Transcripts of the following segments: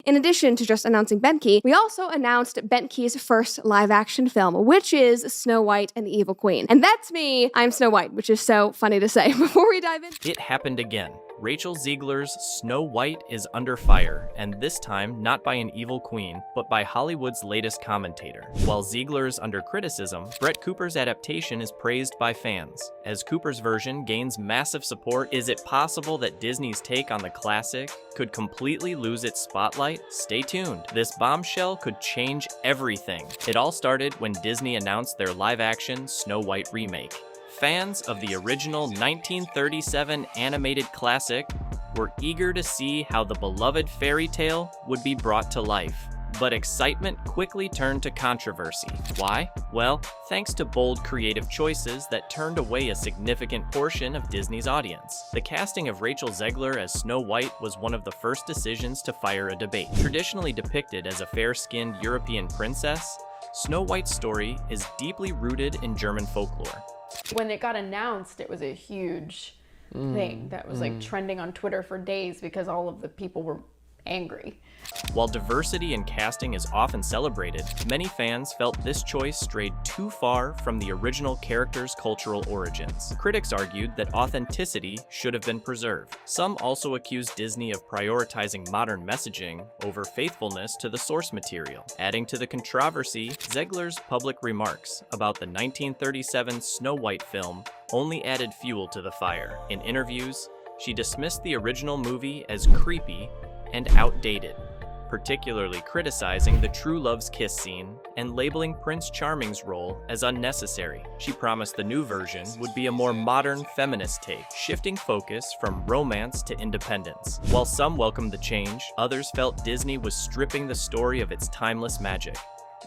In addition to just announcing Benke, we also announced Benke's first live-action film, which is Snow White and the Evil Queen. And that's me. I'm Snow White, which is so funny to say. Before we dive in, it happened again. Rachel Zegler's Snow White is under fire, and this time not by an evil queen, but by Hollywood's latest commentator. While Zegler's under criticism, Bret Cooper's adaptation is praised by fans. As Cooper's version gains massive support, is it possible that Disney's take on the classic could completely lose its spotlight? Stay tuned. This bombshell could change everything. It all started when Disney announced their live-action Snow White remake. Fans of the original 1937 animated classic were eager to see how the beloved fairy tale would be brought to life. But excitement quickly turned to controversy. Why? Well, thanks to bold creative choices that turned away a significant portion of Disney's audience. The casting of Rachel Zegler as Snow White was one of the first decisions to fire a debate. Traditionally depicted as a fair-skinned European princess, Snow White's story is deeply rooted in German folklore. When it got announced, it was a huge thing that was like trending on Twitter for days because all of the people were angry. While diversity in casting is often celebrated, many fans felt this choice strayed too far from the original character's cultural origins. Critics argued that authenticity should have been preserved. Some also accused Disney of prioritizing modern messaging over faithfulness to the source material. Adding to the controversy, Zegler's public remarks about the 1937 Snow White film only added fuel to the fire. In interviews, she dismissed the original movie as creepy and outdated, particularly criticizing the True Love's kiss scene and labeling Prince Charming's role as unnecessary. She promised the new version would be a more modern feminist take, shifting focus from romance to independence. While some welcomed the change, others felt Disney was stripping the story of its timeless magic,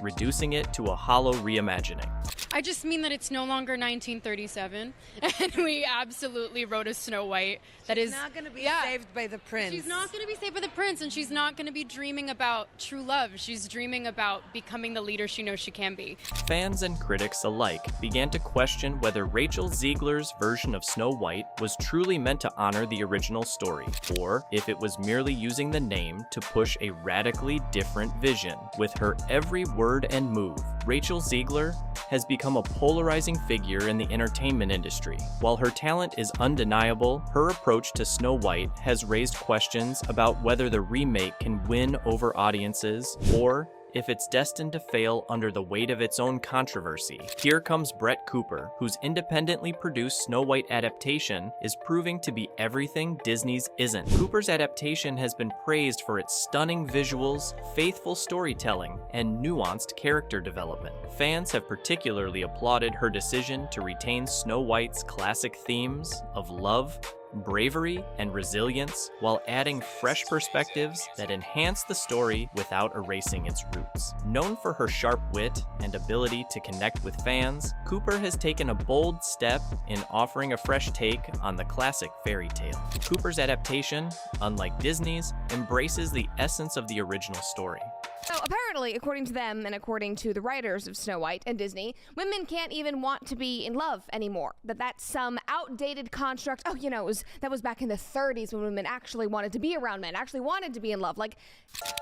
reducing it to a hollow reimagining. I just mean that it's no longer 1937, and we absolutely wrote a Snow White that is not going to be saved by the prince. She's not going to be saved by the prince, and she's not going to be dreaming about true love. She's dreaming about becoming the leader she knows she can be. Fans and critics alike began to question whether Rachel Zegler's version of Snow White was truly meant to honor the original story, or if it was merely using the name to push a radically different vision. With her every word and move, Rachel Zegler has become a polarizing figure in the entertainment industry. While her talent is undeniable, her approach to Snow White has raised questions about whether the remake can win over audiences or if it's destined to fail under the weight of its own controversy. Here comes Bret Cooper, whose independently produced Snow White adaptation is proving to be everything Disney's isn't. Cooper's adaptation has been praised for its stunning visuals, faithful storytelling, and nuanced character development. Fans have particularly applauded her decision to retain Snow White's classic themes of love, bravery, and resilience, while adding fresh perspectives that enhance the story without erasing its roots. Known for her sharp wit and ability to connect with fans, Cooper has taken a bold step in offering a fresh take on the classic fairy tale. Cooper's adaptation, unlike Disney's, embraces the essence of the original story. So apparently, according to them and according to the writers of Snow White and Disney, women can't even want to be in love anymore. That's some outdated construct. Oh, that was back in the 30s when women actually wanted to be around men, actually wanted to be in love.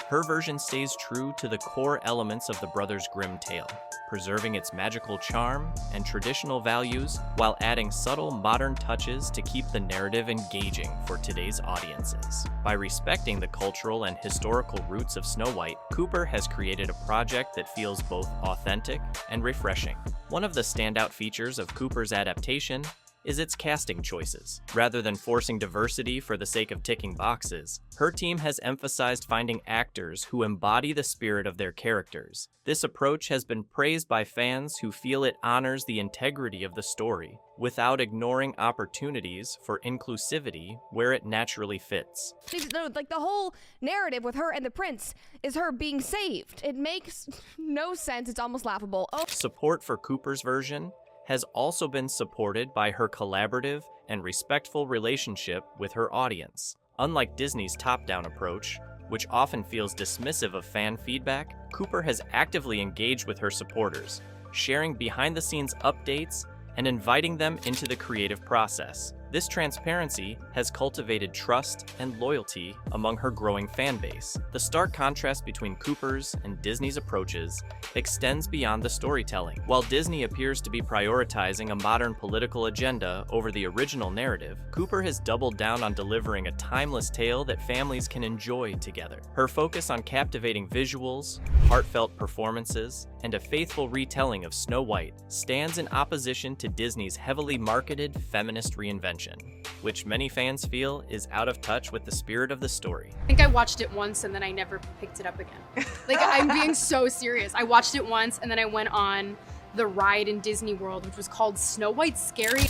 Her version stays true to the core elements of the Brothers Grimm tale, preserving its magical charm and traditional values while adding subtle modern touches to keep the narrative engaging for today's audiences. By respecting the cultural and historical roots of Snow White, Cooper has created a project that feels both authentic and refreshing. One of the standout features of Cooper's adaptation is its casting choices. Rather than forcing diversity for the sake of ticking boxes, her team has emphasized finding actors who embody the spirit of their characters. This approach has been praised by fans who feel it honors the integrity of the story, without ignoring opportunities for inclusivity where it naturally fits. The whole narrative with her and the prince is her being saved. It makes no sense. It's almost laughable. Support for Cooper's version has also been supported by her collaborative and respectful relationship with her audience. Unlike Disney's top-down approach, which often feels dismissive of fan feedback, Cooper has actively engaged with her supporters, sharing behind-the-scenes updates and inviting them into the creative process. This transparency has cultivated trust and loyalty among her growing fan base. The stark contrast between Cooper's and Disney's approaches extends beyond the storytelling. While Disney appears to be prioritizing a modern political agenda over the original narrative, Cooper has doubled down on delivering a timeless tale that families can enjoy together. Her focus on captivating visuals, heartfelt performances, and a faithful retelling of Snow White stands in opposition to Disney's heavily marketed feminist reinvention, which many fans feel is out of touch with the spirit of the story. I think I watched it once and then I never picked it up again. Like, I'm being so serious. I watched it once and then I went on the ride in Disney World, which was called Snow White Scary.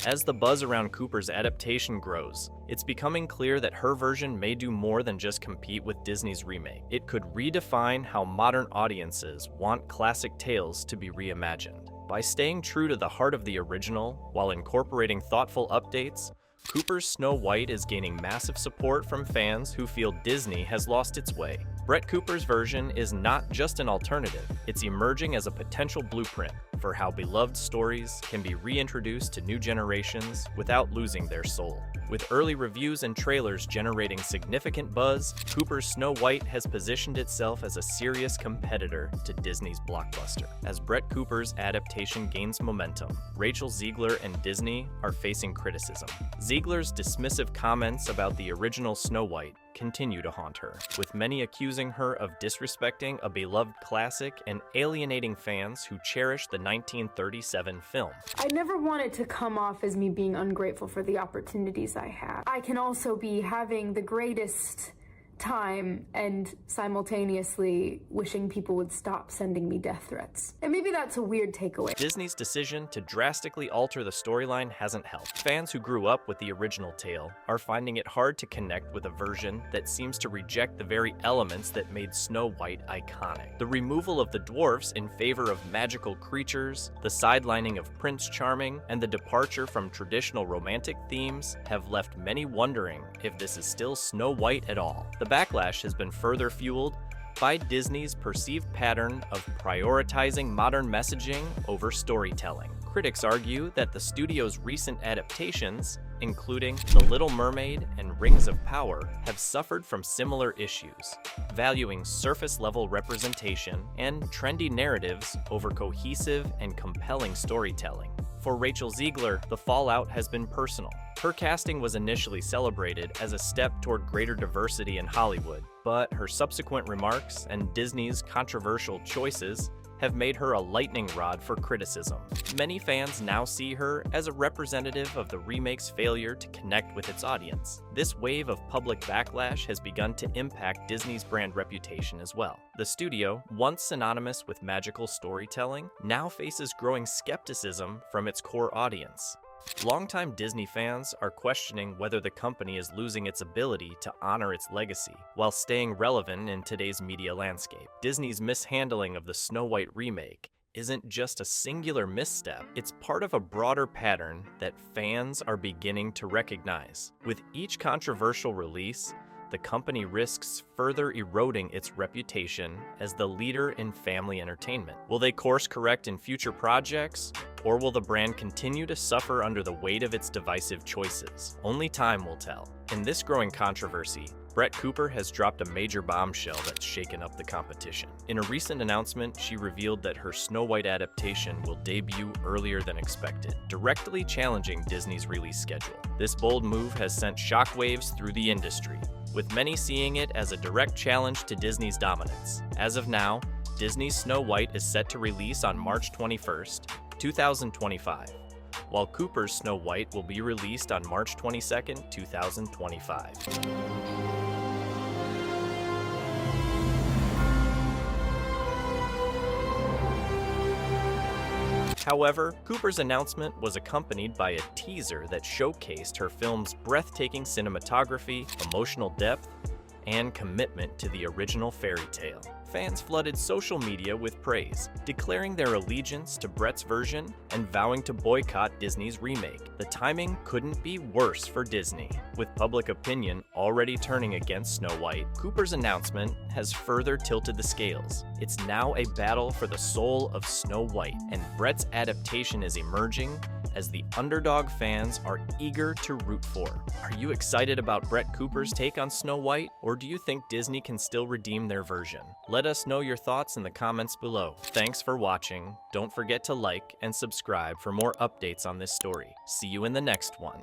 As the buzz around Cooper's adaptation grows, it's becoming clear that her version may do more than just compete with Disney's remake. It could redefine how modern audiences want classic tales to be reimagined. By staying true to the heart of the original, while incorporating thoughtful updates, Cooper's Snow White is gaining massive support from fans who feel Disney has lost its way. Bret Cooper's version is not just an alternative, it's emerging as a potential blueprint for how beloved stories can be reintroduced to new generations without losing their soul. With early reviews and trailers generating significant buzz, Cooper's Snow White has positioned itself as a serious competitor to Disney's blockbuster. As Bret Cooper's adaptation gains momentum, Rachel Zegler and Disney are facing criticism. Zegler's dismissive comments about the original Snow White continue to haunt her, with many accusing her of disrespecting a beloved classic and alienating fans who cherish the 1937 film. I never want it to come off as me being ungrateful for the opportunities I have. I can also be having the greatest time and simultaneously wishing people would stop sending me death threats. And maybe that's a weird takeaway. Disney's decision to drastically alter the storyline hasn't helped. Fans who grew up with the original tale are finding it hard to connect with a version that seems to reject the very elements that made Snow White iconic. The removal of the dwarfs in favor of magical creatures, the sidelining of Prince Charming, and the departure from traditional romantic themes have left many wondering if this is still Snow White at all. The backlash has been further fueled by Disney's perceived pattern of prioritizing modern messaging over storytelling. Critics argue that the studio's recent adaptations, including The Little Mermaid and Rings of Power, have suffered from similar issues, valuing surface-level representation and trendy narratives over cohesive and compelling storytelling. For Rachel Zegler, the fallout has been personal. Her casting was initially celebrated as a step toward greater diversity in Hollywood, but her subsequent remarks and Disney's controversial choices have made her a lightning rod for criticism. Many fans now see her as a representative of the remake's failure to connect with its audience. This wave of public backlash has begun to impact Disney's brand reputation as well. The studio, once synonymous with magical storytelling, now faces growing skepticism from its core audience. Longtime Disney fans are questioning whether the company is losing its ability to honor its legacy while staying relevant in today's media landscape. Disney's mishandling of the Snow White remake isn't just a singular misstep, it's part of a broader pattern that fans are beginning to recognize. With each controversial release, the company risks further eroding its reputation as the leader in family entertainment. Will they course correct in future projects, or will the brand continue to suffer under the weight of its divisive choices? Only time will tell. In this growing controversy, Bret Cooper has dropped a major bombshell that's shaken up the competition. In a recent announcement, she revealed that her Snow White adaptation will debut earlier than expected, directly challenging Disney's release schedule. This bold move has sent shockwaves through the industry, with many seeing it as a direct challenge to Disney's dominance. As of now, Disney's Snow White is set to release on March 21st, 2025, while Cooper's Snow White will be released on March 22nd, 2025. However, Cooper's announcement was accompanied by a teaser that showcased her film's breathtaking cinematography, emotional depth, and commitment to the original fairy tale. Fans flooded social media with praise, declaring their allegiance to Bret's version and vowing to boycott Disney's remake. The timing couldn't be worse for Disney. With public opinion already turning against Snow White, Cooper's announcement has further tilted the scales. It's now a battle for the soul of Snow White, and Bret's adaptation is emerging as the underdog fans are eager to root for. Are you excited about Bret Cooper's take on Snow White, or do you think Disney can still redeem their version? Let us know your thoughts in the comments below. Thanks for watching. Don't forget to like and subscribe for more updates on this story. See you in the next one.